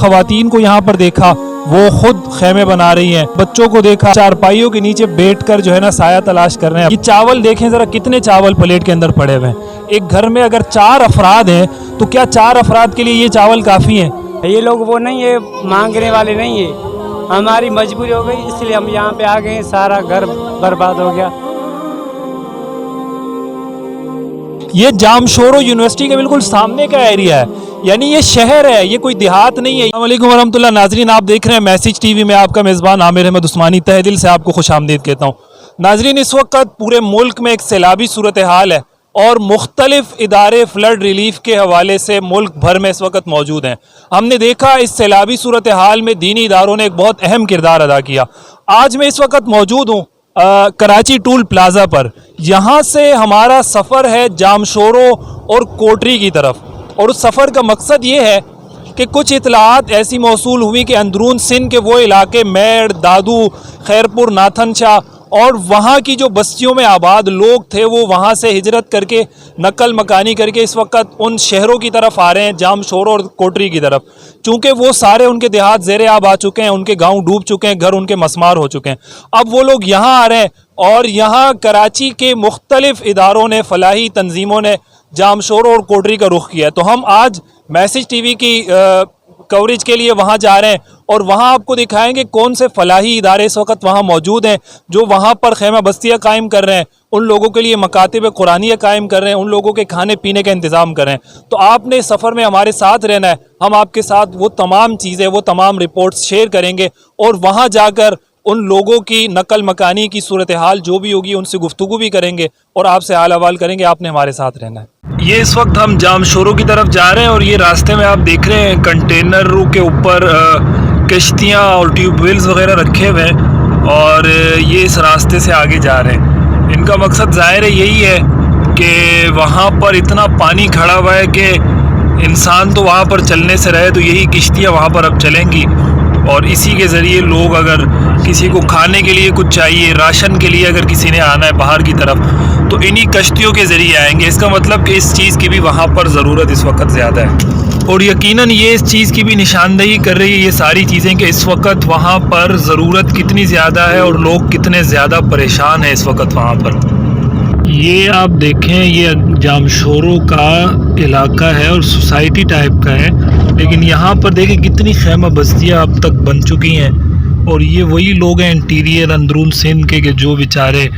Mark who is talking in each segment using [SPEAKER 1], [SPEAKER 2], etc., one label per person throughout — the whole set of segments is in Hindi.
[SPEAKER 1] खवातीन को यहाँ पर देखा, वो खुद खेमे बना रही हैं। बच्चों को देखा चारपाइयों के नीचे बैठकर जो है ना साया तलाश कर रहे हैं। ये चावल देखें ज़रा, कितने चावल प्लेट के अंदर पड़े हुए हैं। एक घर में अगर 4 अफराद हैं तो क्या 4 अफराद के लिए ये चावल काफ़ी हैं?
[SPEAKER 2] ये लोग वो नहीं है, मांगने वाले नहीं है, हमारी मजबूरी हो गई इसलिए हम यहाँ पे आ गए। सारा घर बर्बाद हो गया।
[SPEAKER 1] ये जामशोरो यूनिवर्सिटी के बिल्कुल सामने का एरिया है, यानी ये शहर है, ये कोई देहात नहीं है। अस्सलाम वालेकुम वरहमतुल्लाह। नाजरीन, आप देख रहे हैं मैसेज टीवी में, आपका मेज़बान आमिर अहमद उस्मानी तहे दिल से आपको खुशामदीद कहता हूँ। नाजरीन, इस वक्त पूरे मुल्क में एक सैलाबी सूरत हाल है और मुख्तलिफ इदारे फ्लड रिलीफ के हवाले से मुल्क भर में इस वक्त मौजूद हैं। हमने देखा इस सैलाबी सूरत हाल में दीनी इदारों ने एक बहुत अहम किरदार अदा किया। आज मैं इस वक्त मौजूद हूँ कराची टूल प्लाजा पर। यहाँ से हमारा सफ़र है जामशोरो और कोटरी की तरफ, और उस सफ़र का मकसद ये है कि कुछ इतलात ऐसी मौसूल हुई कि अंदरून सिंध के वो इलाके मेड़, दादू, खैरपुर, नाथन शाह और वहाँ की जो बस्तियों में आबाद लोग थे वो वहाँ से हिजरत करके नकल मकानी करके इस वक्त उन शहरों की तरफ आ रहे हैं, जामशोरो और कोटरी की तरफ। चूँकि वो सारे उनके देहात ज़ेरे आब आ चुके हैं, उनके गांव डूब चुके हैं, घर उनके मसमार हो चुके हैं। अब वो लोग यहाँ आ रहे हैं और यहाँ कराची के मुख्तलिफ इदारों ने, फलाही तंजीमों ने जामशोरो और कोटरी का रुख किया है। तो हम आज मैसेज टीवी की कवरेज के लिए वहाँ जा रहे हैं और वहाँ आपको दिखाएंगे कौन से फलाही इदारे इस वक्त वहाँ मौजूद हैं जो वहाँ पर खैमा बस्तियाँ कायम कर रहे हैं, उन लोगों के लिए मकातिब कुरानिया कायम कर रहे हैं, उन लोगों के खाने पीने का इंतज़ाम कर रहे हैं। तो आपने इस सफ़र में हमारे साथ रहना है। हम आपके साथ वो तमाम चीज़ें, वो तमाम रिपोर्ट्स शेयर करेंगे और वहाँ जाकर उन लोगों की नकल मकानी की सूरत हाल जो भी होगी उनसे गुफ्तगू भी करेंगे और आपसे हाल अहवाल करेंगे। आपने हमारे साथ रहना है। ये इस वक्त हम जामशोरो की तरफ जा रहे हैं और ये रास्ते में आप देख रहे हैं कंटेनरों के ऊपर कश्तियाँ और ट्यूबवेल्स वगैरह रखे हुए हैं और ये इस रास्ते से आगे जा रहे हैं। इनका मकसद ज़ाहिर है यही है कि वहाँ पर इतना पानी खड़ा हुआ है कि इंसान तो वहाँ पर चलने से रहे, तो यही किश्तियाँ वहाँ पर अब चलेंगी और इसी के ज़रिए लोग, अगर किसी को खाने के लिए कुछ चाहिए, राशन के लिए अगर किसी ने आना है बाहर की तरफ, तो इन्हीं कश्तियों के ज़रिए आएंगे। इसका मतलब कि इस चीज़ की भी वहाँ पर ज़रूरत इस वक्त ज़्यादा है और यकीनन ये इस चीज़ की भी निशानदेही कर रही है ये सारी चीज़ें कि इस वक्त वहाँ पर ज़रूरत कितनी ज़्यादा है और लोग कितने ज़्यादा परेशान हैं इस वक्त वहाँ पर। ये आप देखें, ये जामशोरो का इलाका है और सोसाइटी टाइप का है, लेकिन यहाँ पर देखें कितनी खैमा बस्तियाँ अब तक बन चुकी हैं और ये वही लोग हैं इंटीरियर अंदरून सिंध के जो बेचारे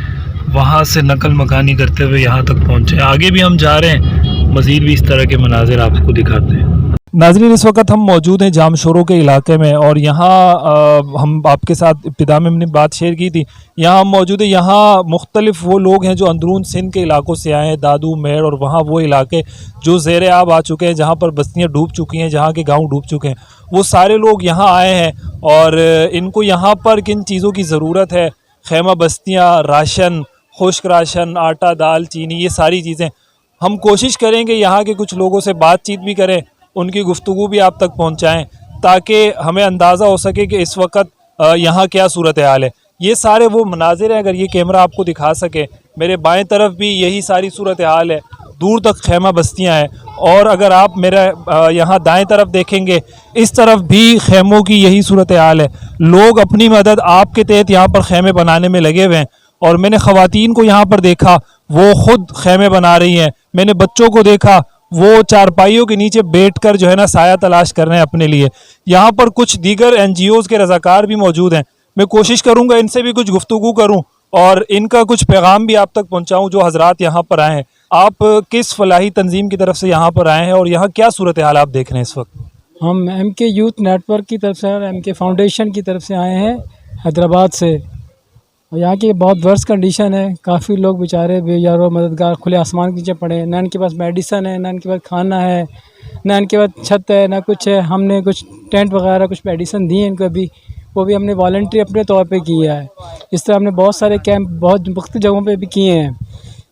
[SPEAKER 1] वहाँ से नकल मकानी करते हुए यहाँ तक पहुँचे। आगे भी हम जा रहे हैं, मज़ीद भी इस तरह के मनाजिर आपको दिखाते हैं। नाज़रीन, इस वक्त हम मौजूद हैं जामशोरो के इलाके में और यहाँ हम आपके साथ इब्तिदा में हमने बात शेयर की थी। यहाँ हम मौजूद हैं, यहाँ मुख्तलिफ वो लोग हैं जो अंदरून सिंध के इलाकों से आए हैं, दादू, मेड़ और वहाँ वो इलाके जो ज़ेरे आब आ चुके हैं, जहाँ पर बस्तियाँ डूब चुकी हैं, जहाँ के गाँव डूब चुके हैं, वो सारे लोग यहाँ आए हैं और इनको यहाँ पर किन चीज़ों की ज़रूरत है, खैमा बस्तियाँ, राशन, खुश्क राशन, आटा, दाल, चीनी, ये सारी चीज़ें हम कोशिश करेंगे यहाँ के कुछ लोगों से बातचीत भी करें, उनकी गुफ्तगू भी आप तक पहुँचाएँ ताकि हमें अंदाज़ा हो सके कि इस वक्त यहाँ क्या सूरत हाल है। ये सारे वो मनाजिर हैं, अगर ये कैमरा आपको दिखा सके, मेरे बाएं तरफ भी यही सारी सूरत हाल है, दूर तक खैमा बस्तियाँ हैं और अगर आप मेरा यहाँ दाएं तरफ देखेंगे, इस तरफ भी खैमों की यही सूरत हाल है। लोग अपनी मदद आपके तहत यहाँ पर खैमे बनाने में लगे हुए हैं और मैंने ख़वातीन को यहाँ पर देखा, वो खुद खैमे बना रही हैं। मैंने बच्चों को देखा, वो चारपाइयों के नीचे बैठकर जो है ना साया तलाश कर रहे हैं अपने लिए। यहाँ पर कुछ दीगर NGOs के रज़ाकार भी मौजूद हैं। मैं कोशिश करूँगा इनसे भी कुछ गुफ्तगू करूँ और इनका कुछ पैगाम भी आप तक पहुँचाऊँ जो हजरात यहाँ पर आए हैं। आप किस फलाही तंजीम की तरफ से यहाँ पर आए हैं और यहाँ क्या सूरत हाल आप देख रहे हैं इस वक्त?
[SPEAKER 3] हम MK यूथ नेटवर्क की तरफ से और MK फाउंडेशन की तरफ से आए हैं हैदराबाद से। और यहाँ की बहुत वर्स्ट कंडीशन है, काफ़ी लोग बेचारे बेयारो मददगार खुले आसमान के नीचे पड़े हैं, ना इनके पास मेडिसन है, ना इनके पास खाना है, ना इनके पास छत है, ना कुछ है। हमने कुछ टेंट वगैरह कुछ मेडिसन दिए इनको, भी वो भी हमने वॉलंटरी अपने तौर पे किया है। इस तरह हमने बहुत सारे कैंप बहुत मुख्तलिफ जगहों पे भी किए हैं,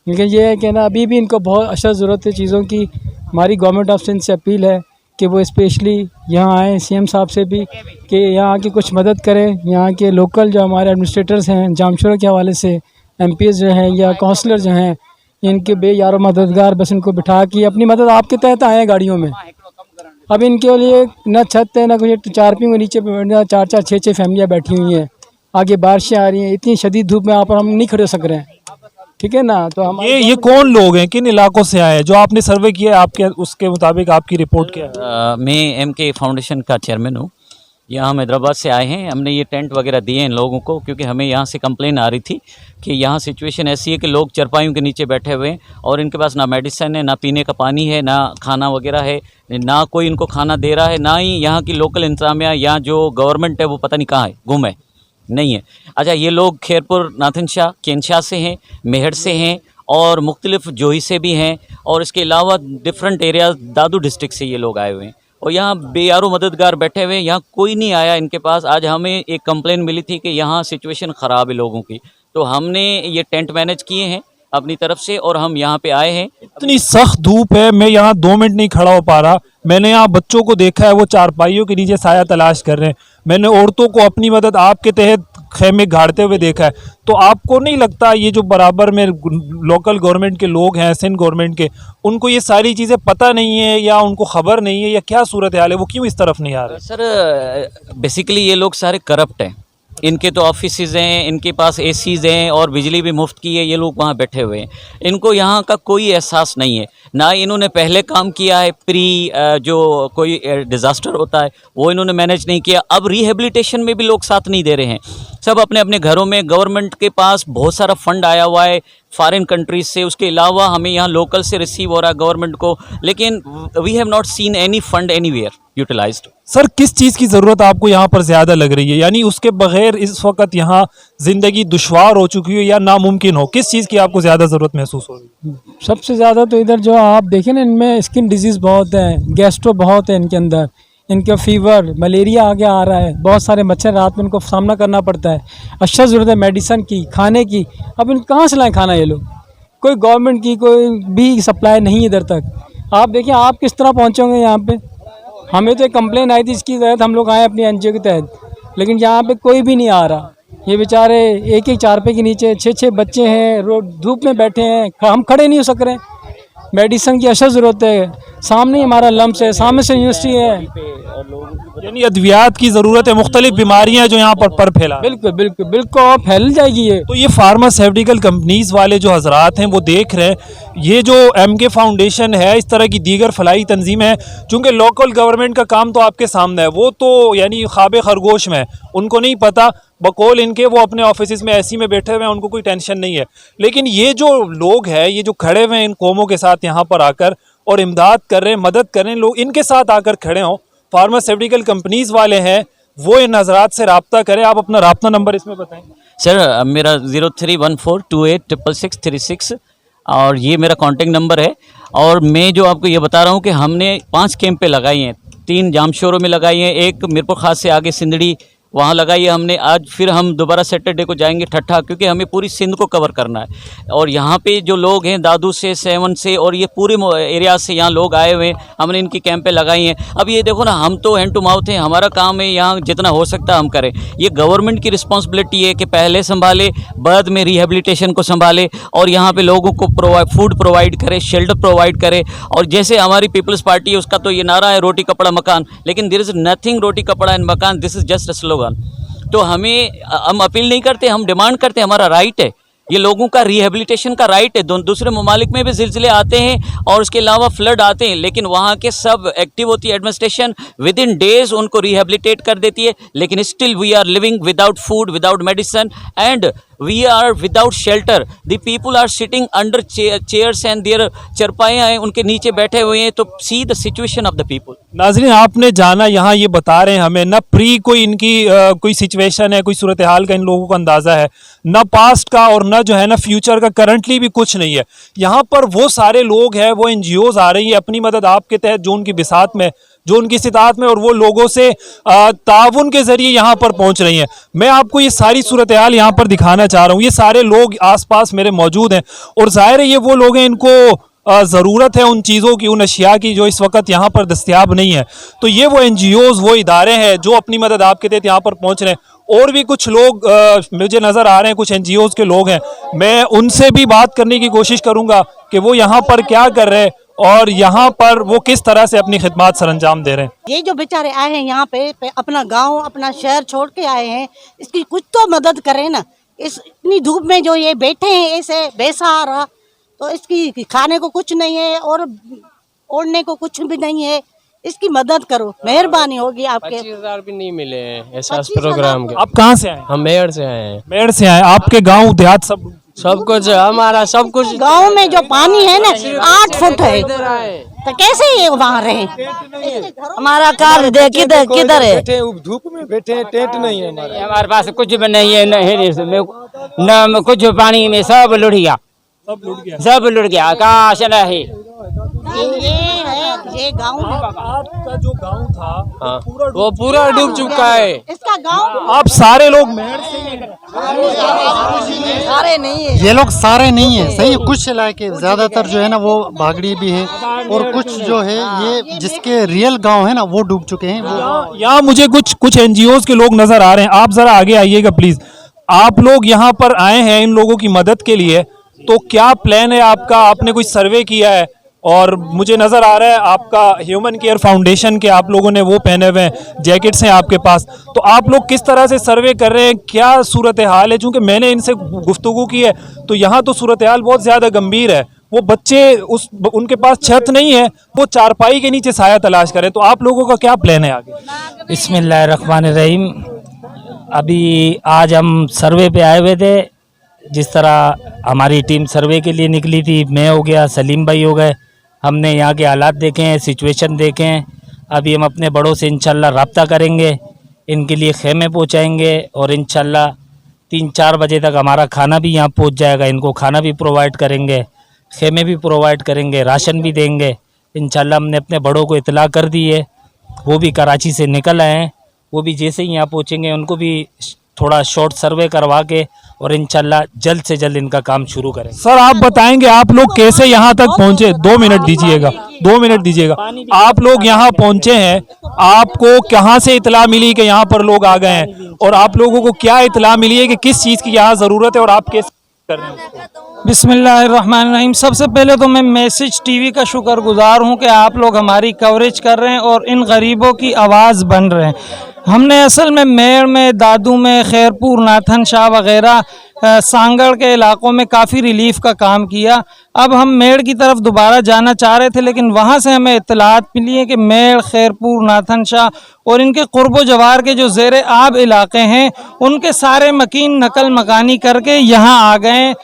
[SPEAKER 3] लेकिन ये है कि ना अभी भी इनको बहुत अच्छा ज़रूरत है चीज़ों की। हमारी गवर्नमेंट ऑफ सिंध से अपील है कि वो स्पेशली यहाँ आएँ, CM साहब से भी कि यहाँ की कुछ मदद करें। यहाँ के लोकल जो हमारे एडमिनिस्ट्रेटर्स हैं जामशोरो के हवाले से, MPs जो हैं या काउंसलर जो हैं, इनके बेयारो मददगार बस इनको बिठा के अपनी मदद आपके तहत आए गाड़ियों में अब इनके लिए न छत है, न कुछ, चारपाई के नीचे चार चार छः छः फैमिलियाँ बैठी हुई हैं। आगे बारिशें आ रही हैं, इतनी शदीद धूप में यहाँ पर हम नहीं खड़े हो सक रहे हैं, ठीक है ना। तो हम
[SPEAKER 1] ये कौन लोग हैं, किन इलाकों से आए हैं? जो आपने सर्वे किया है, आपके उसके मुताबिक आपकी रिपोर्ट क्या है?
[SPEAKER 4] मैं एमके फाउंडेशन का चेयरमैन हूँ। यहाँ हम हैदराबाद से आए हैं। हमने ये टेंट वगैरह दिए हैं इन लोगों को, क्योंकि हमें यहाँ से कंप्लेन आ रही थी कि यहाँ सिचुएशन ऐसी है कि लोग चरपाइयों के नीचे बैठे हुए हैं और इनके पास ना मेडिसिन है, ना पीने का पानी है, ना खाना वगैरह है, ना कोई इनको खाना दे रहा है, ना ही यहाँ की लोकल इंतजामिया या जो गवर्नमेंट है वो पता नहीं कहाँ है, गुम है, नहीं है। अच्छा, ये लोग खैरपुर, नाथन शाह, केनशाह से हैं, मेहर से हैं और मुख्तलिफ जोही से भी हैं, और इसके अलावा डिफरेंट एरियाज दादू डिस्ट्रिक्ट से ये लोग आए हुए हैं और यहाँ बेयारो मददगार बैठे हुए हैं। यहाँ कोई नहीं आया इनके पास। आज हमें एक कंप्लेन मिली थी कि यहाँ सिचुएशन ख़राब है लोगों की, तो हमने ये टेंट मैनेज किए हैं अपनी तरफ से और हम यहाँ पे आए हैं।
[SPEAKER 1] इतनी सख्त धूप है, मैं यहाँ 2 मिनट नहीं खड़ा हो पा रहा। मैंने यहाँ बच्चों को देखा है, वो चारपाइयों के नीचे साया तलाश कर रहे हैं। मैंने औरतों को अपनी मदद आपके तहत खेमे गाड़ते हुए देखा है। तो आपको नहीं लगता ये जो बराबर में लोकल गवर्नमेंट के लोग हैं, सिंध गवर्नमेंट के, उनको ये सारी चीज़ें पता नहीं है या उनको खबर नहीं है या क्या सूरत हाल है, वो क्यों इस तरफ नहीं आ रहे?
[SPEAKER 4] सर बेसिकली ये लोग सारे करप्ट हैं। इनके तो ऑफिसेज हैं, इनके पास एसीज हैं और बिजली भी मुफ्त की है, ये लोग वहाँ बैठे हुए हैं। इनको यहाँ का कोई एहसास नहीं है, ना इन्होंने पहले काम किया है। जो कोई डिज़ास्टर होता है वो इन्होंने मैनेज नहीं किया। अब रिहेबिलिटेशन में भी लोग साथ नहीं दे रहे हैं, सब अपने अपने घरों में। गवर्नमेंट के पास बहुत सारा फंड आया हुआ है फॉरेन कंट्रीज से, उसके अलावा हमें यहाँ लोकल से रिसीव हो रहा है गवर्नमेंट को, लेकिन we have not seen any fund anywhere utilised.
[SPEAKER 1] Sir, किस चीज़ की ज़रूरत आपको यहाँ पर ज़्यादा लग रही है? यानी उसके बगैर इस वक्त यहाँ ज़िंदगी दुश्वार हो चुकी है या नामुमकिन हो, किस चीज़ की आपको ज़्यादा ज़रूरत महसूस हो रही है?
[SPEAKER 3] सबसे ज़्यादा तो इधर जो आप देखें ना, इनमें स्किन डिजीज़ बहुत है, गैस्ट्रो बहुत है इनके अंदर, इनका फीवर, मलेरिया आगे आ रहा है, बहुत सारे मच्छर, रात में इनको सामना करना पड़ता है। अच्छा ज़रूरत है मेडिसिन की, खाने की। अब इन कहाँ से लाएँ खाना ये लोग? कोई गवर्नमेंट की कोई भी सप्लाई नहीं है इधर तक। आप देखिए आप किस तरह पहुँचोगे यहाँ पे। हमें तो एक कंप्लेन आई थी, इसकी तहत हम लोग आए अपनी एनजीओ के तहत, लेकिन यहाँ पे कोई भी नहीं आ रहा। ये बेचारे एक एक चारपाई के नीचे 6-6 बच्चे हैं, रोड धूप में बैठे हैं, हम खड़े नहीं हो सक रहे। मेडिसिन की अशद ज़रूरत है, सामने ही हमारा लम्स है, सामने से यूनिवर्सिटी है,
[SPEAKER 1] यानी अद्वियात की ज़रूरत है, मुख्तलिफ बीमारियाँ जो यहाँ पर फैला।
[SPEAKER 3] बिल्कुल बिल्कुल बिल्कुल और फैल जाएगी ये।
[SPEAKER 1] तो ये फार्मास्यूटिकल कंपनीज वाले जो हजरात हैं वो देख रहे हैं, ये जो एमके फाउंडेशन है, इस तरह की दीगर फलाई तंजीमें हैं, चूँकि लोकल गवर्नमेंट का काम तो आपके सामने है, वो तो यानी ख्वाब खरगोश में है, उनको नहीं पता, बकौल इनके वो अपने ऑफिस में ऐसी में बैठे हुए हैं, उनको कोई टेंशन नहीं है। लेकिन ये जो लोग हैं, ये जो खड़े हुए हैं इन कौमों के साथ यहाँ पर आकर और इमदाद कर रहे हैं, मदद कर रहे हैं, लोग इनके साथ आकर खड़े हों, फार्मास्यूटिकल कंपनीज वाले हैं, वो इन हजरात से रब्ता करें। आप अपना रब्ता नंबर इसमें बताएं।
[SPEAKER 4] सर मेरा 0314286636 और ये मेरा कॉन्टेक्ट नंबर है। और मैं जो आपको ये बता रहा हूँ कि हमने 5 कैंप पे लगाई हैं, 3 जामशोरों में लगाई हैं, एक मीरपुर खास से आगे सिंदड़ी वहाँ लगाई है हमने। आज फिर हम दोबारा सैटरडे को जाएंगे ठट्ठा, क्योंकि हमें पूरी सिंध को कवर करना है। और यहाँ पे जो लोग हैं दादू से, सेवन से और ये पूरे एरिया से यहाँ लोग आए हुए हैं, हमने इनकी कैंपें लगाई हैं। अब ये देखो ना, हम तो हैंड टू माउथ हैं, हमारा काम है यहाँ जितना हो सकता है हम करें। ये गवर्नमेंट की रिस्पॉन्सिबिलिटी है कि पहले संभाले, बाद में रिहेबिलिटेशन को संभाले और यहाँ पे लोगों को फूड प्रोवाइड करे, शेल्टर प्रोवाइड करे। और जैसे हमारी पीपल्स पार्टी है, उसका तो ये नारा है रोटी कपड़ा मकान, लेकिन देयर इज़ नथिंग रोटी कपड़ा एंड मकान, this is just a slogan. तो हम अपील नहीं करते, हम डिमांड करते हैं, हमारा राइट है, ये लोगों का रिहेबिलिटेशन का राइट है। दूसरे ममालिक में भी जिलजिले आते हैं और उसके अलावा फ्लड आते हैं, लेकिन वहाँ के सब एक्टिव होती है एडमिनिस्ट्रेशन, विद इन डेज उनको रिहेबिलिटेट कर देती है। लेकिन still we are living without food, without medicine and we are without shelter. The people are sitting under chairs and their चरपाइयाँ हैं, उनके नीचे बैठे हुए हैं। तो see the situation of the people.
[SPEAKER 1] नाज़रीन, आपने जाना, यहाँ ये बता रहे हैं हमें, न प्री कोई इनकी कोई सिचुएशन है, कोई सूरत हाल का इन लोगों को अंदाज़ा है, न पास्ट का और न जो है ना फ्यूचर का, करंटली भी कुछ नहीं है। यहाँ पर वो सारे लोग हैं, वो NGOs आ रही है अपनी मदद आपके तहत, जो उनकी बिसात में, जो उनकी इस्तिताअत में, और वो लोगों से ताउन के जरिए यहाँ पर पहुँच रही हैं। मैं आपको ये सारी सूरत हाल यहाँ पर दिखाना चाह रहा हूँ। ये सारे लोग आसपास मेरे मौजूद हैं और ज़ाहिर है ये वो लोग हैं, इनको ज़रूरत है उन चीज़ों की, उन अशिया की जो इस वक्त यहाँ पर दस्तयाब नहीं है। तो ये वो NGOs, वो इदारे हैं जो अपनी मदद आपके तहत यहाँ पर पहुँच रहे हैं। और भी कुछ लोग मुझे नज़र आ रहे हैं, कुछ NGOs के लोग हैं, मैं उनसे भी बात करने की कोशिश करूँगा कि वो यहाँ पर क्या कर रहे हैं और यहाँ पर वो किस तरह से अपनी खिदमत सरअंजाम दे रहे हैं।
[SPEAKER 5] ये जो बेचारे आए हैं यहाँ पे अपना गांव अपना शहर छोड़ के आए हैं, इसकी कुछ तो मदद करें ना। इस इतनी धूप में जो ये बैठे हैं ऐसे बेसहारा, तो इसकी खाने को कुछ नहीं है और ओढ़ने को कुछ भी नहीं है, इसकी मदद करो, मेहरबानी होगी आपके।
[SPEAKER 6] 25,000 भी नहीं मिले हैं एहसास प्रोग्राम के।
[SPEAKER 1] आप कहाँ से आए?
[SPEAKER 6] हम मेयर से आए हैं।
[SPEAKER 1] मेड़ से आए। आपके गांव देहात
[SPEAKER 6] सब कुछ हमारा, सब कुछ
[SPEAKER 5] गांव में जो पानी है ना 8 फुट है, तो कैसे ये वहाँ रहे? हमारा कार किधर किधर है?
[SPEAKER 7] धूप में बैठे, टेंट नहीं है
[SPEAKER 2] हमारे पास कुछ भी नहीं है, न कुछ पानी में सब लुढ़ गया, सब लुढ़ गया, कहाँ से है।
[SPEAKER 5] ये गांव
[SPEAKER 1] आपका जो गांव था
[SPEAKER 6] वो पूरा डूब चुका है।
[SPEAKER 5] इसका गांव
[SPEAKER 1] आप सारे लोग मेड़ से
[SPEAKER 5] सारे नहीं है।
[SPEAKER 8] ये लोग सारे नहीं है, सही है, कुछ इलाके ज्यादातर जो है ना वो भागड़ी भी है, और कुछ जो है ये जिसके रियल गांव है ना वो डूब चुके हैं। वो
[SPEAKER 1] यहाँ मुझे कुछ एनजीओज के लोग नजर आ रहे हैं। आप जरा आगे आइएगा प्लीज। आप लोग यहाँ पर आए हैं इन लोगों की मदद के लिए, तो क्या प्लान है आपका? आपने कोई सर्वे किया है? और मुझे नज़र आ रहा है आपका ह्यूमन केयर फाउंडेशन के आप लोगों ने वो पहने हुए हैं, जैकेट्स हैं आपके पास, तो आप लोग किस तरह से सर्वे कर रहे हैं? क्या सूरत हाल है? चूँकि मैंने इनसे गुफ्तगू की है तो यहाँ तो सूरत हाल बहुत ज़्यादा गंभीर है। वो बच्चे उनके पास छत नहीं है, वो चारपाई के नीचे साया तलाश करें। तो आप लोगों का क्या प्लान है आगे?
[SPEAKER 9] बिस्मिल्लाहिर्रहमानिर्रहीम। अभी आज हम सर्वे पे आए हुए थे। जिस तरह हमारी टीम सर्वे के लिए निकली थी, मैं हो गया, सलीम भाई हो गए, हमने यहाँ के हालात देखे हैं, सिचुएशन देखे हैं। अभी हम अपने बड़ों से इंशाल्लाह रब्ता करेंगे, इनके लिए खेमे पहुँचाएंगे और इंशाल्लाह 3-4 बजे तक हमारा खाना भी यहाँ पहुँच जाएगा। इनको खाना भी प्रोवाइड करेंगे, खेमे भी प्रोवाइड करेंगे, राशन भी देंगे इंशाल्लाह। हमने अपने बड़ों को इतला कर दी है, वो भी कराची से निकल आए हैं, वो भी जैसे ही यहाँ पहुँचेंगे उनको भी थोड़ा शॉर्ट सर्वे करवा के और इंशाल्लाह जल्द से जल्द इनका काम शुरू करें।
[SPEAKER 1] सर आप बताएंगे आप लोग कैसे यहाँ तक पहुँचे? 2 मिनट दीजिएगा, 2 मिनट दीजिएगा। आप लोग यहाँ पहुँचे हैं, आपको कहाँ से इतला मिली कि यहाँ पर लोग आ गए हैं, और आप लोगों को क्या इतला मिली है कि किस चीज़ की यहाँ ज़रूरत है और आप कैसे कर रहे हैं?
[SPEAKER 9] बिस्मिल्लाहिर्रहमानिर्रहीम। सबसे पहले तो मैं मैसेज टीवी का शुक्रगुजार हूँ कि आप लोग हमारी कवरेज कर रहे हैं और इन गरीबों की आवाज़ बन रहे हैं। हमने असल में मेड़ में, दादू में, खैरपुर, नाथन शाह वगैरह सांगड़ के इलाकों में काफ़ी रिलीफ का काम किया। अब हम मेड़ की तरफ दोबारा जाना चाह रहे थे, लेकिन वहाँ से हमें इत्तलात मिली है कि मेड़, खैरपुर, नाथन शाह और इनके कुर्बो जवार के जो ज़ेर आब इलाके हैं उनके सारे मकीन नकल मकानी करके यहाँ आ गए।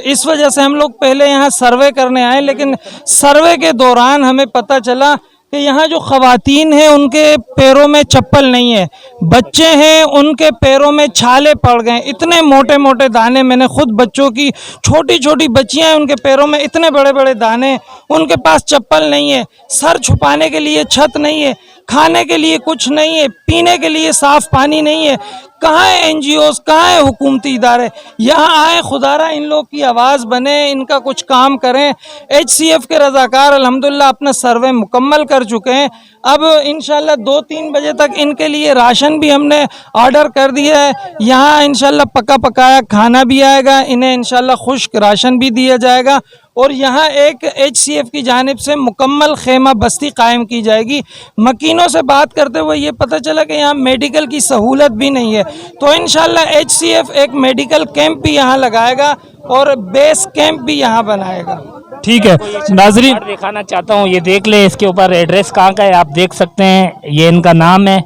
[SPEAKER 9] इस वजह से हम लोग पहले यहाँ सर्वे करने आए, लेकिन सर्वे के दौरान हमें पता चला कि यहाँ जो ख़वातीन हैं उनके पैरों में चप्पल नहीं है, बच्चे हैं उनके पैरों में छाले पड़ गए, इतने मोटे मोटे दाने। मैंने खुद बच्चों की, छोटी छोटी बच्चियाँ हैं उनके पैरों में इतने बड़े बड़े दाने, उनके पास चप्पल नहीं है, सर छुपाने के लिए छत नहीं है, खाने के लिए कुछ नहीं है, पीने के लिए साफ़ पानी नहीं है। कहाँ है एनजीओज़, कहाँ है हुकूमती इदारे? यहाँ आए, खुदारा इन लोग की आवाज़ बने, इनका कुछ काम करें। HCF के रज़ाकार अल्हम्दुलिल्लाह अपना सर्वे मुकम्मल कर चुके हैं। अब इंशाल्लाह 2-3 बजे तक इनके लिए राशन भी हमने ऑर्डर कर दिया है। यहाँ इंशाल्लाह पका पकाया खाना भी आएगा, इन्हें इंशाल्लाह खुश्क राशन भी दिया जाएगा और यहाँ एक HCF की जानिब से मुकम्मल खेमा बस्ती कायम की जाएगी। मकीनों से बात करते हुए ये पता चला कि यहाँ मेडिकल की सहूलत भी नहीं है, तो इंशाल्लाह HCF एक मेडिकल कैंप भी यहाँ लगाएगा और बेस कैंप भी यहाँ बनाएगा।
[SPEAKER 1] ठीक है नाजरीन,
[SPEAKER 9] दिखाना चाहता हूँ, ये देख ले, इसके ऊपर एड्रेस कहाँ का है आप देख सकते हैं। ये इनका नाम है,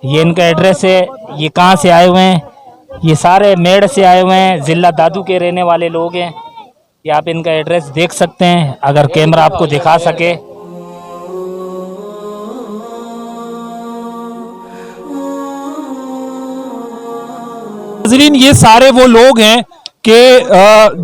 [SPEAKER 9] ये इनका एड्रेस है। ये कहाँ से आए हुए हैं? ये सारे मेड़ से आए हुए हैं, ज़िला दादू के रहने वाले लोग हैं। ये आप इनका एड्रेस देख सकते हैं, अगर कैमरा आपको दिखा सके।
[SPEAKER 1] नाजरीन ये सारे वो लोग हैं कि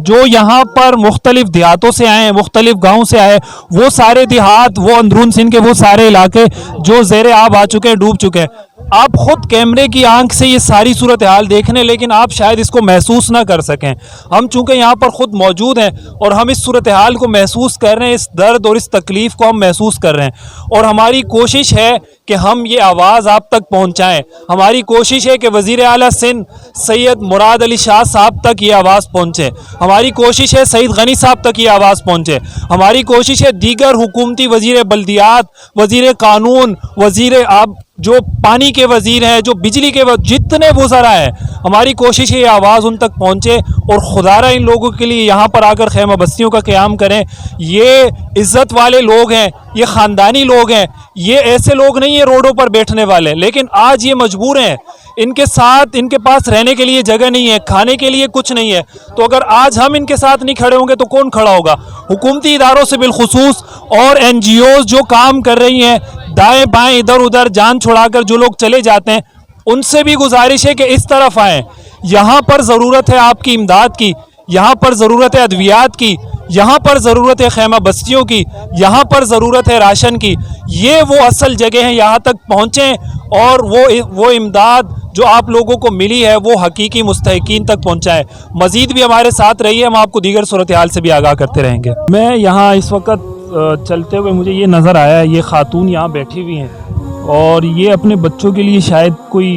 [SPEAKER 1] जो यहाँ पर मुख्तलिफ देहातों से आए हैं, मुख्तलिफ गाँव से आए, वो सारे देहात, वो अंदरून सिंध के वो सारे इलाके जो ज़ेरे आब आ चुके हैं, डूब चुके हैं। आप खुद कैमरे की आंख से ये सारी सूरत हाल देख रहे हैं, लेकिन आप शायद इसको महसूस ना कर सकें। हम चूंकि यहाँ पर ख़ुद मौजूद हैं और हम इस सूरत हाल को महसूस कर रहे हैं, इस दर्द और इस तकलीफ़ को हम महसूस कर रहे हैं, और हमारी कोशिश है कि हम ये आवाज़ आप तक पहुँचाएँ। हमारी कोशिश है कि वज़ीर आला सिंध सैयद मुराद अली शाह साहब तक ये आवाज़ पहुँचे। हमारी कोशिश है सईद गनी साहब तक ये आवाज़ पहुँचे। हमारी कोशिश है दीगर हुकूमती वज़ीर बल्दियात, वज़ीर कानून, वज़ीर आप जो पानी के वज़ीर हैं, जो बिजली के जितने वज़रा हैं, हमारी कोशिश है ये आवाज़ उन तक पहुँचे और खुदारा इन लोगों के लिए यहाँ पर आकर खैमा बस्तियों का क़याम करें। ये इज़्ज़त वाले लोग हैं, ये ख़ानदानी लोग हैं, ये ऐसे लोग नहीं है रोडों पर बैठने वाले, लेकिन आज ये मजबूर हैं। इनके साथ इनके पास रहने के लिए जगह नहीं है, खाने के लिए कुछ नहीं है। तो अगर आज हम इनके साथ नहीं खड़े होंगे तो कौन खड़ा होगा? हुकूमती इदारों से बिलखुसूस और NGOs जो काम कर रही हैं, दाएं बाएं इधर उधर जान छुड़ाकर जो लोग चले जाते हैं, उनसे भी गुजारिश है कि इस तरफ आएँ। यहाँ पर ज़रूरत है आपकी इमदाद की, यहाँ पर ज़रूरत है अद्वियात की, यहाँ पर ज़रूरत है खैमा बस्तियों की, यहाँ पर ज़रूरत है राशन की। ये वो असल जगह हैं, यहाँ तक पहुँचें और वो इमदाद जो आप लोगों को मिली है वो हकीकी मुस्तहिकीन तक पहुँचाएँ। मज़ीद भी हमारे साथ रहिए, हम आपको दीगर सूरत हाल से भी आगाह करते रहेंगे। मैं यहाँ इस वक्त चलते हुए मुझे ये नज़र आया है, ये खातून यहाँ बैठी हुई हैं और ये अपने बच्चों के लिए शायद कोई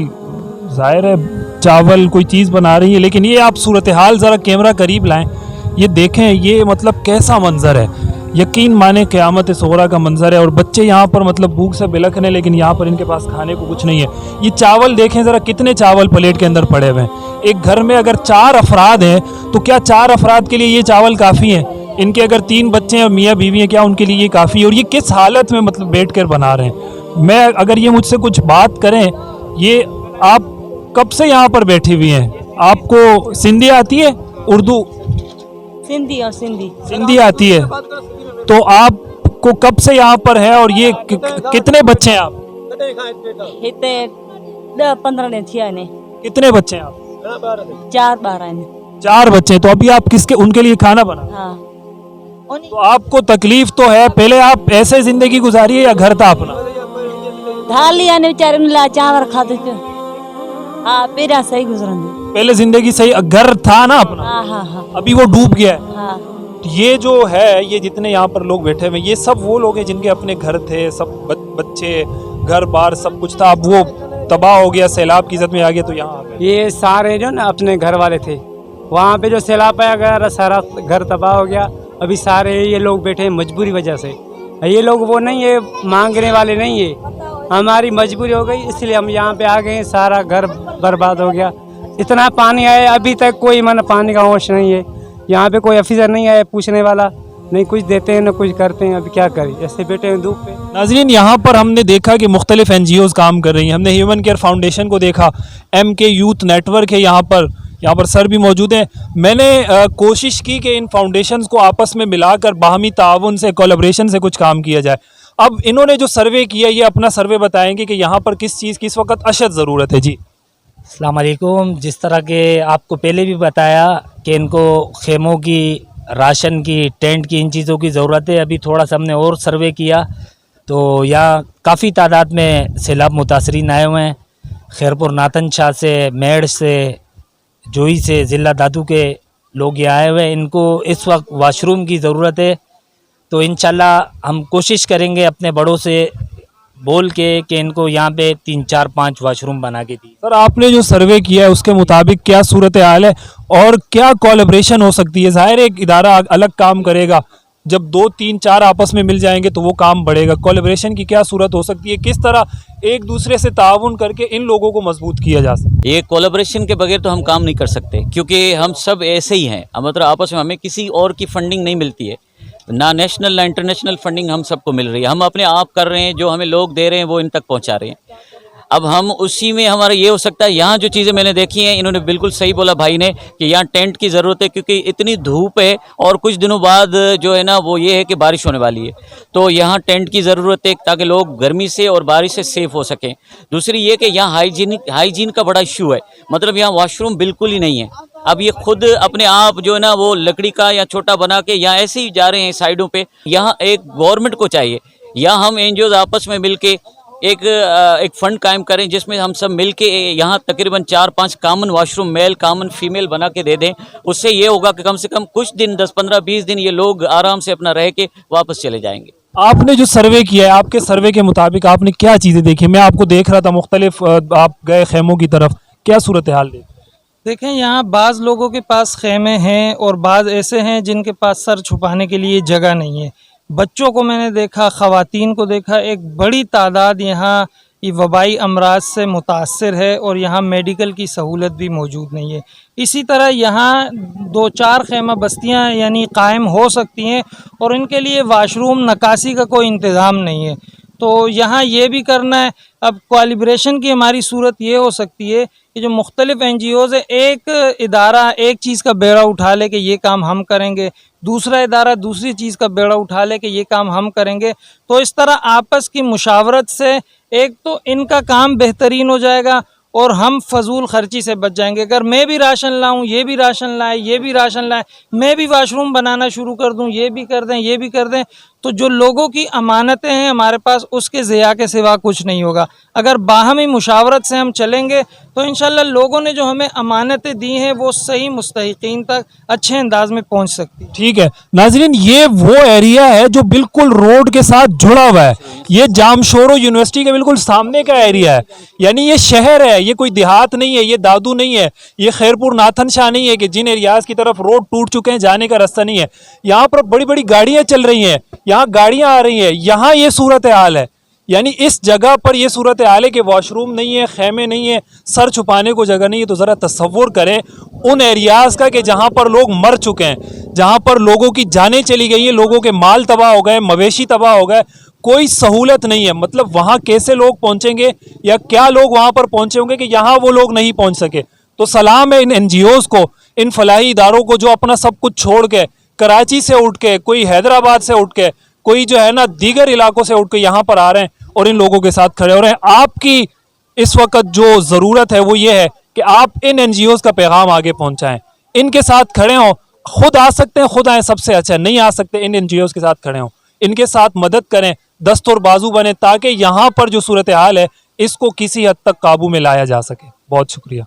[SPEAKER 1] ज़ाहिर है चावल कोई चीज़ बना रही है, लेकिन ये आप सूरत हाल ज़रा कैमरा करीब लाएं, ये देखें ये मतलब कैसा मंज़र है। यकीन माने क़यामत सुगरा का मंज़र है। और बच्चे यहाँ पर मतलब भूख से बिलख रहे हैं, लेकिन यहाँ पर इनके पास खाने को कुछ नहीं है। ये चावल देखें ज़रा, कितने चावल प्लेट के अंदर पड़े हुए हैं। एक घर में अगर 4 अफराद हैं तो क्या 4 अफराद के लिए ये चावल काफ़ी हैं? इनके अगर 3 बच्चे हैं, मियाँ बीवी हैं, क्या उनके लिए ये काफ़ी है? और ये किस हालत में मतलब बैठ कर बना रहे हैं? मैं अगर ये मुझसे कुछ बात करें, ये आप कब से यहाँ पर बैठी हुई हैं? आपको सिंधी आती है? उर्दू
[SPEAKER 10] सिंधी और
[SPEAKER 1] सिंधी आती है? तो आपको कब से यहाँ पर है और ये कितने बच्चे हैं आप?
[SPEAKER 10] हिते 10-15 दिन थिया ने।
[SPEAKER 1] कितने बच्चे हैं आप?
[SPEAKER 10] 4 12 ने।
[SPEAKER 1] 4 बच्चे। तो अभी आप किसके उनके लिए खाना बना?
[SPEAKER 10] हाँ।
[SPEAKER 1] तो आपको तकलीफ तो है, पहले आप ऐसे जिंदगी गुजारिए या घर था अपना?
[SPEAKER 10] धाल लिया ने बेचारे ने ला चावल खाते थे। हाँ पेरा सही गुजरन।
[SPEAKER 1] पहले जिंदगी सही, घर था ना अपना?
[SPEAKER 10] हाँ हाँ हाँ।
[SPEAKER 1] अभी वो डूब गया है।
[SPEAKER 10] हाँ।
[SPEAKER 1] ये जो है, ये जितने यहाँ पर लोग बैठे हुए, ये सब वो लोग हैं जिनके अपने घर थे, सब बच्चे, घर बार सब कुछ था। अब वो तबाह हो गया, सैलाब की ज़द में आ गया तो यहाँ आ गए।
[SPEAKER 2] ये सारे जो ना अपने घर वाले थे, वहाँ पे जो सैलाब आया गया, सारा घर तबाह हो गया। अभी सारे ये लोग बैठे हैं मजबूरी वजह से। ये लोग वो नहीं है, मांगने वाले नहीं है, हमारी मजबूरी हो गई इसलिए हम यहाँ पे आ गए। सारा घर बर्बाद हो गया। इतना पानी आया, अभी तक कोई मन पानी का होश नहीं है। यहाँ पे कोई अफसर नहीं आया पूछने वाला, नहीं कुछ देते हैं ना कुछ करते हैं। अभी क्या करें, ऐसे बैठे हैं धूप पे।
[SPEAKER 1] नाज़रीन, यहाँ पर हमने देखा कि मुख्तलिफ NGOs काम कर रही हैं। हमने ह्यूमन केयर फाउंडेशन को देखा, MK यूथ नेटवर्क है यहाँ पर सर भी मौजूद हैं। मैंने कोशिश की कि इन फाउंडेशंस को आपस में मिलाकर बाहमी ताउन से, कोलैबोरेशन से कुछ काम किया जाए। अब इन्होंने जो सर्वे किया, ये अपना सर्वे बताएंगे कि यहाँ पर किस चीज़ की इस वक्त अशद ज़रूरत है। जी
[SPEAKER 9] अस्सलाम वालेकुम। जिस तरह के आपको पहले भी बताया कि इनको खेमों की, राशन की, टेंट की, इन चीज़ों की ज़रूरत है। अभी थोड़ा सा हमने और सर्वे किया तो यहाँ काफ़ी तादाद में सैलाब मुतासरीन आए हुए हैं। खैरपुर नातन शाह से, मेड़ से, जोई से, ज़िला दादू के लोग यहाँ आए हुए हैं। इनको इस वक्त वाशरूम की ज़रूरत है। तो इंशाल्लाह हम कोशिश करेंगे अपने बड़ों से बोल के कि इनको यहाँ पे 3 4 5 वाशरूम बना के दी।
[SPEAKER 1] सर, आपने जो सर्वे किया है उसके मुताबिक क्या सूरत हाल है और क्या कोलैबोरेशन हो सकती है? ज़ाहिर है एक इदारा अलग काम करेगा, जब 2 3 4 आपस में मिल जाएंगे तो वो काम बढ़ेगा। कोलैबोरेशन की क्या सूरत हो सकती है? किस तरह एक दूसरे से ताउन करके इन लोगों को मजबूत किया जा सकता है?
[SPEAKER 4] ये कोलैबोरेशन के बगैर तो हम काम नहीं कर सकते, क्योंकि हम सब ऐसे ही हैं। मतलब आपस में हमें किसी और की फंडिंग नहीं मिलती है, ना नेशनल ना इंटरनेशनल फंडिंग हम सबको मिल रही है। हम अपने आप कर रहे हैं, जो हमें लोग दे रहे हैं वो इन तक पहुंचा रहे हैं। अब हम उसी में हमारा ये हो सकता है। यहाँ जो चीज़ें मैंने देखी हैं, इन्होंने बिल्कुल सही बोला भाई ने कि यहाँ टेंट की ज़रूरत है, क्योंकि इतनी धूप है और कुछ दिनों बाद जो है ना वो ये है कि बारिश होने वाली है। तो यहाँ टेंट की ज़रूरत है ताकि लोग गर्मी से और बारिश से सेफ हो सकें। दूसरी ये कि यहाँ हाइजीन का बड़ा इशू है। मतलब यहाँ वॉशरूम बिल्कुल ही नहीं है। अब ये खुद अपने आप जो है ना वो लकड़ी का या छोटा बना के यहाँ ऐसे ही जा रहे हैं साइडों पे। यहाँ एक गवर्नमेंट को चाहिए, या हम NGOs आपस में मिलके एक फंड कायम करें जिसमें हम सब मिल के यहाँ तकरीबन 4-5 common washroom male common female बना के दे दें। उससे ये होगा कि कम से कम कुछ दिन 10-15-20 दिन ये लोग आराम से अपना रह के वापस चले जाएंगे।
[SPEAKER 1] आपने जो सर्वे किया है, आपके सर्वे के मुताबिक आपने क्या चीज़ें देखी? मैं आपको देख रहा था मुख्तलिफ, आप गए खेमों की तरफ, क्या सूरत हाल देखी?
[SPEAKER 9] देखें, यहाँ बाज़ लोगों के पास खेमे हैं और बाज़ ऐसे हैं जिनके पास सर छुपाने के लिए जगह नहीं है। बच्चों को मैंने देखा, ख़वातीन को देखा, एक बड़ी तादाद यहाँ ये वबाई अमराज से मुतासर है और यहाँ मेडिकल की सहूलत भी मौजूद नहीं है। इसी तरह यहाँ 2-4 खेमा बस्तियाँ यानी कायम हो सकती हैं और इनके लिए वाशरूम नकासी का कोई इंतज़ाम नहीं है। तो यहाँ ये भी करना है। अब कोलिब्रेशन की हमारी सूरत ये हो सकती है कि जो मुख्तलिफ NGOs है, एक इदारा एक चीज़ का बेड़ा उठा ले कि ये काम हम करेंगे, दूसरा इदारा दूसरी चीज़ का बेड़ा उठा ले कि ये काम हम करेंगे। तो इस तरह आपस की मुशावरत से एक तो इनका काम बेहतरीन हो जाएगा और हम फजूल खर्ची से बच जाएंगे। अगर मैं भी राशन लाऊं, ये भी राशन लाए, ये भी राशन लाए, मैं भी वाशरूम बनाना शुरू कर दूं, ये भी कर दें, ये भी कर दें, तो जो लोगों की अमानतें हैं हमारे पास, उसके ज़िया के सिवा कुछ नहीं होगा। अगर बाहमी मुशावरत से हम चलेंगे तो इंशाल्लाह लोगों ने जो हमें अमानतें दी हैं वो सही मुस्तहिकीन तक अच्छे अंदाज में पहुँच सकती है।
[SPEAKER 1] ठीक है नाजरीन, ये वो एरिया है जो बिल्कुल रोड के साथ जुड़ा हुआ है। ये जामशोरो यूनिवर्सिटी के बिल्कुल सामने का एरिया है, यानी ये शहर है, ये कोई देहात नहीं है, ये दादू नहीं है, ये खैरपुर नाथन शाह नहीं है कि जिन एरियाज की तरफ रोड टूट चुके हैं जाने का रास्ता नहीं है। यहाँ पर बड़ी बड़ी गाड़ियां चल रही हैं, यहाँ गाड़ियां आ रही हैं, यहाँ ये सूरत हाल है। यानी इस जगह पर ये सूरत हाल है कि वॉशरूम नहीं है, खेमे नहीं है, सर छुपाने को जगह नहीं है। तो ज़रा तसव्वुर करें उन एरियाज़ का कि जहाँ पर लोग मर चुके हैं, जहाँ पर लोगों की जानें चली गई हैं, लोगों के माल तबाह हो गए, मवेशी तबाह हो गए, कोई सहूलत नहीं है। मतलब वहाँ कैसे लोग पहुँचेंगे या क्या लोग वहाँ पर पहुँचे होंगे कि यहाँ वो लोग नहीं पहुँच सके। तो सलाम है इन NGOs को, इन फलाही इदारों को जो अपना सब कुछ छोड़ के, कराची से उठ के, कोई हैदराबाद से उठ के, कोई जो है ना दीगर इलाकों से उठ के यहाँ पर आ रहे हैं और इन लोगों के साथ खड़े हो रहे हैं। आपकी इस वक्त जो ज़रूरत है वो ये है कि आप इन NGOs का पैगाम आगे पहुँचाएँ, इनके साथ खड़े हों। खुद आ सकते हैं, खुद आए, सबसे अच्छा। नहीं आ सकते, इन NGOs के साथ खड़े हों, इनके साथ मदद करें, दस्त और बाजू बने, ताकि यहाँ पर जो सूरत हाल है इसको किसी हद तक काबू में लाया जा सके। बहुत शुक्रिया।